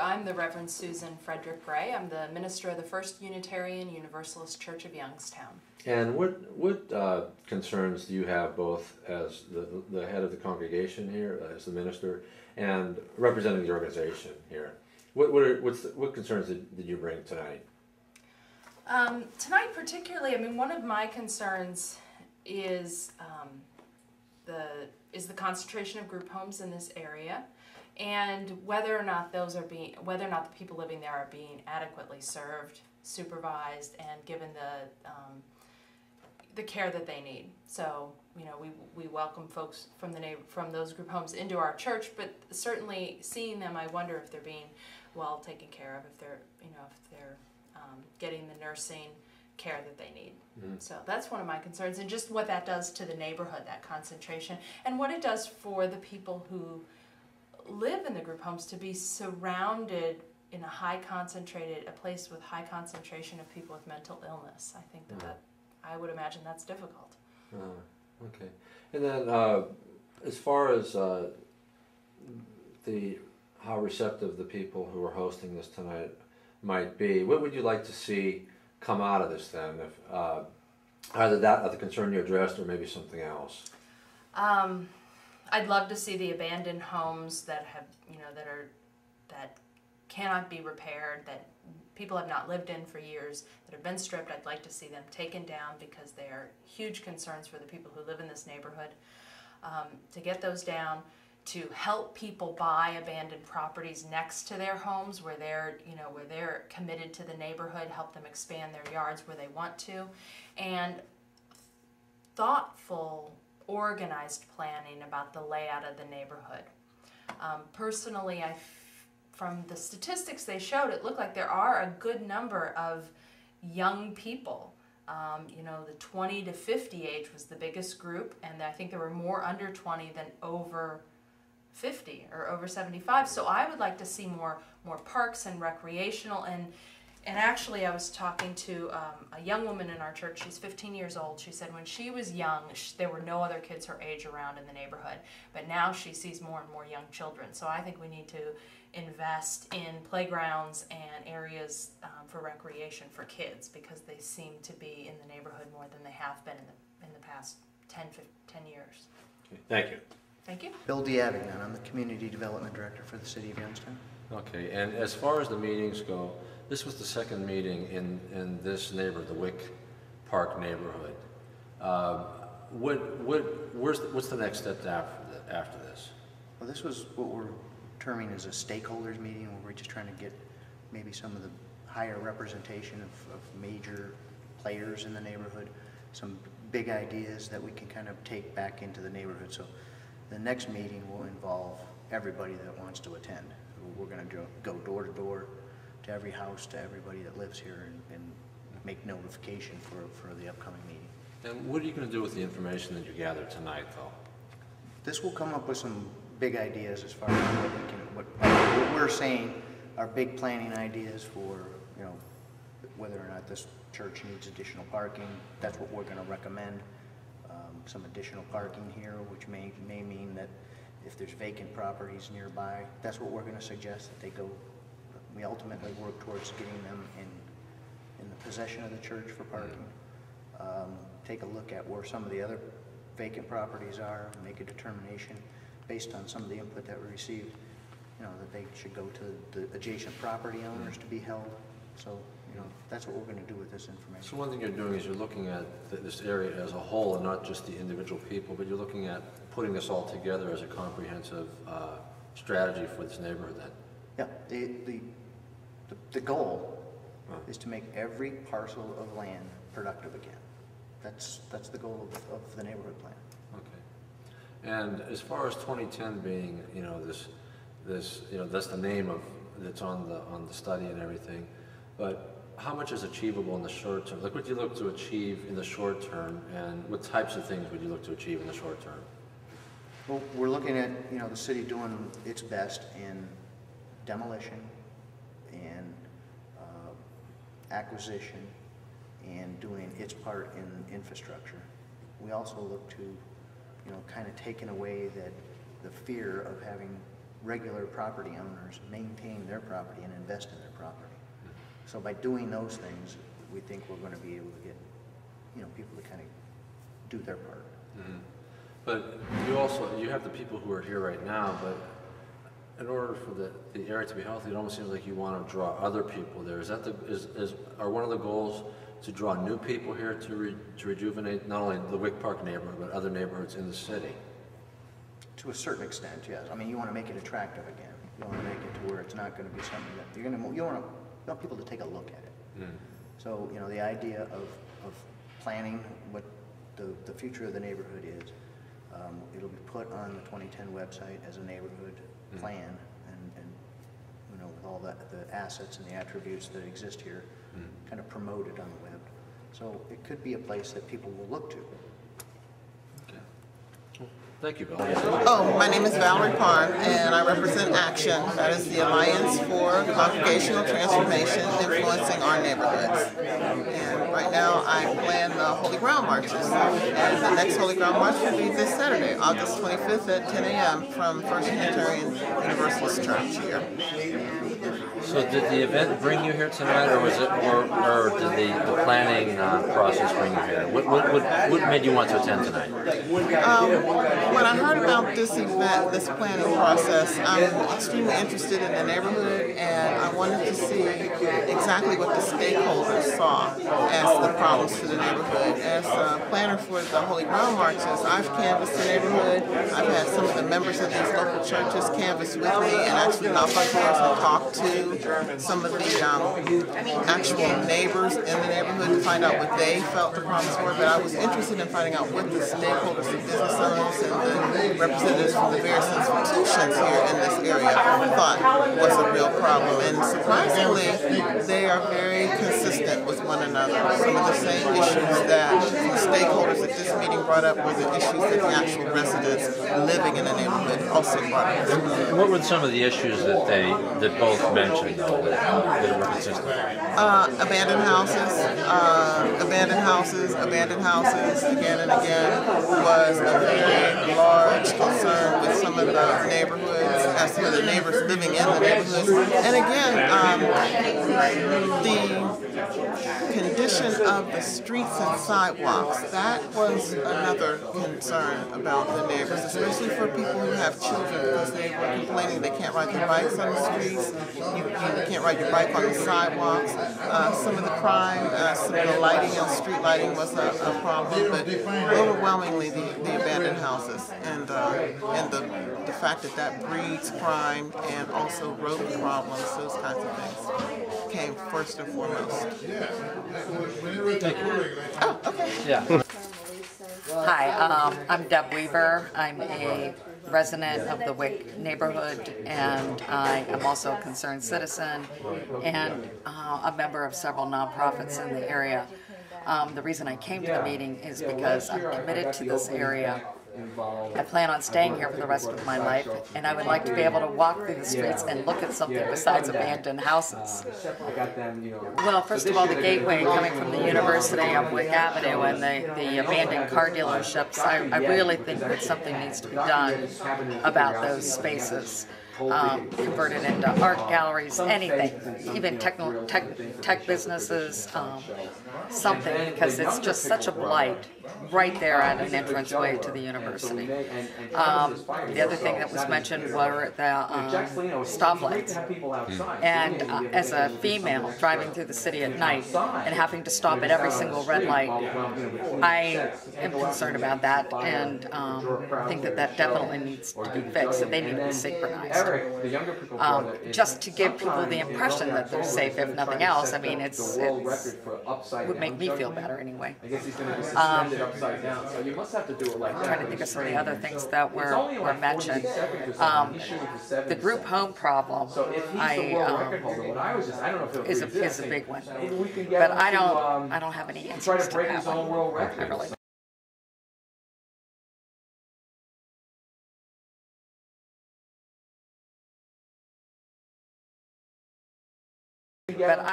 I'm the Reverend Susan Frederick Gray. I'm the minister of the First Unitarian Universalist Church of Youngstown. And what concerns do you have, both as the head of the congregation here, as the minister, and representing the organization here? What concerns did you bring tonight? Tonight particularly, I mean, one of my concerns is the concentration of group homes in this area, and whether or not the people living there are being adequately served, supervised, and given the care that they need. So, you know, we welcome folks from those group homes into our church, but certainly seeing them, I wonder if they're being well taken care of, if they're getting the nursing care that they need. Mm-hmm. So that's one of my concerns, and just what that does to the neighborhood, that concentration, and what it does for the people who live in the group homes to be surrounded in a place with high concentration of people with mental illness. I think that I would imagine that's difficult. Okay. And then as far as how receptive the people who are hosting this tonight might be, what would you like to see come out of this then? If either that, or the concern you addressed, or maybe something else. I'd love to see the abandoned homes that have, that cannot be repaired, that people have not lived in for years, that have been stripped. I'd like to see them taken down because they are huge concerns for the people who live in this neighborhood. To get those down, to help people buy abandoned properties next to their homes where they're committed to the neighborhood, help them expand their yards where they want to, and thoughtful, organized planning about the layout of the neighborhood. Personally, from the statistics they showed, it looked like there are a good number of young people. The 20 to 50 age was the biggest group, and I think there were more under 20 than over 50 or over 75. So I would like to see more parks and recreational, and actually I was talking to a young woman in our church. She's 15 years old. She said when she was young, there were no other kids her age around in the neighborhood, but now she sees more and more young children. So I think we need to invest in playgrounds and areas for recreation for kids, because they seem to be in the neighborhood more than they have been in the past 10 years. Okay, thank you. Thank you. Bill D'Avignon, I'm the Community Development Director for the City of Youngstown. Okay, and as far as the meetings go, this was the second meeting in this neighborhood, the Wick Park neighborhood. What's the next step after this? Well, this was what we're terming as a stakeholders meeting, where we're just trying to get maybe some of the higher representation of major players in the neighborhood, some big ideas that we can kind of take back into the neighborhood. So the next meeting will involve everybody that wants to attend. We're going to go door to door to every house, to everybody that lives here, and make notification for the upcoming meeting. And what are you going to do with the information that you gathered tonight, though? This will come up with some big ideas as far as what we're saying are big planning ideas for, whether or not this church needs additional parking. That's what we're going to recommend. Some additional parking here, which may mean that if there's vacant properties nearby, that's what we're going to suggest that they go. We ultimately work towards getting them in the possession of the church for parking. Take a look at where some of the other vacant properties are, make a determination based on some of the input that we received, that they should go to the adjacent property owners to be held. So, that's what we're going to do with this information. So one thing you're doing is you're looking at this area as a whole, and not just the individual people, but you're looking at putting this all together as a comprehensive strategy for this neighborhood then? Yeah, the goal is to make every parcel of land productive again. That's the goal of the neighborhood plan. Okay. And as far as 2010 being, this that's the name that's on the study and everything, but how much is achievable in the short term? Like, what do you look to achieve in the short term, and what types of things would you look to achieve in the short term? Well, we're looking at the city doing its best in demolition and acquisition and doing its part in infrastructure. We also look to kind of taking away the fear of having regular property owners maintain their property and invest in their property. So by doing those things, we think we're going to be able to get, people to kind of do their part. Mm-hmm. But you have the people who are here right now, but in order for the area to be healthy, it almost seems like you want to draw other people there. Are one of the goals to draw new people here to rejuvenate not only the Wick Park neighborhood, but other neighborhoods in the city? To a certain extent, yes. I mean, you want to make it attractive again. You want to make it to where it's not going to be something that you want people to take a look at it. Mm. So, the idea of planning what the future of the neighborhood is, it'll be put on the 2010 website as a neighborhood plan, and with all the assets and the attributes that exist here, kind of promoted on the web. So it could be a place that people will look to. Thank you, Bill. Oh, my name is Valerie Parn, and I represent Action. That is the Alliance for Congregational Transformation Influencing Our Neighborhoods. And right now I plan the Holy Ground Marches. And the next Holy Ground March will be this Saturday, August 25th at 10 a.m. from First Unitarian Universalist Church here. So did the event bring you here tonight, or was it, or did the planning process bring you here? What made you want to attend tonight? When I heard about this event, this planning process, I'm extremely interested in the neighborhood, and I wanted to see exactly what the stakeholders saw as the problems to the neighborhood. As a planner for the Holy Ground Marches, I've canvassed the neighborhood. I've had some of the members of these local churches canvass with me and actually knock on doors and talk to some of the actual neighbors in the neighborhood to find out what they felt the problems were. But I was interested in finding out what the stakeholders, the business owners, and the representatives from the various institutions here in this area thought was a real problem. And surprisingly, they are very consistent with one another. Some of the same issues that the stakeholders at this meeting brought up were the issues that the actual residents living in the neighborhood also brought up. What were some of the issues that both mentioned, though, that were consistent? Abandoned houses, again and again, was a very large concern with some of the neighborhoods, as some of the neighbors living in the neighborhoods. And again, the condition of the streets and sidewalks, that was another concern about the neighbors, especially for people who have children, because they were complaining they can't ride their bikes on the streets, you can't ride your bike on the sidewalks. Some of the crime, some of the lighting and street lighting was a problem, but overwhelmingly the abandoned houses and the fact that breeds crime and also rodent problems, those kinds of things, came first and foremost. Oh, okay. Yeah. Hi, I'm Deb Weaver. I'm a resident of the Wick neighborhood, and I am also a concerned citizen and a member of several nonprofits in the area. The reason I came to the meeting is because I'm committed to this area. I plan on staying here for the rest of my life, and I would like to be able to walk through the streets and look at something besides abandoned houses. Well, first of all, the gateway coming from the University of Wick Avenue and the abandoned car dealerships, I really think that something needs to be done about those spaces. Converted into art galleries, anything, even tech businesses, something, because it's just such a blight right there at an entranceway to the university. The other thing that was mentioned were the stoplights. And as a female driving through the city at night and having to stop at every single red light, I am concerned about that and think that definitely needs to be fixed, that they need to be synchronized. Just to give people the impression that they're safe, if nothing else. I mean, it would make me feel better anyway. I'm trying to think of some of the other things that were mentioned. The group home problem is a big one, but I don't have any answers to that one. I really don't. But I don't.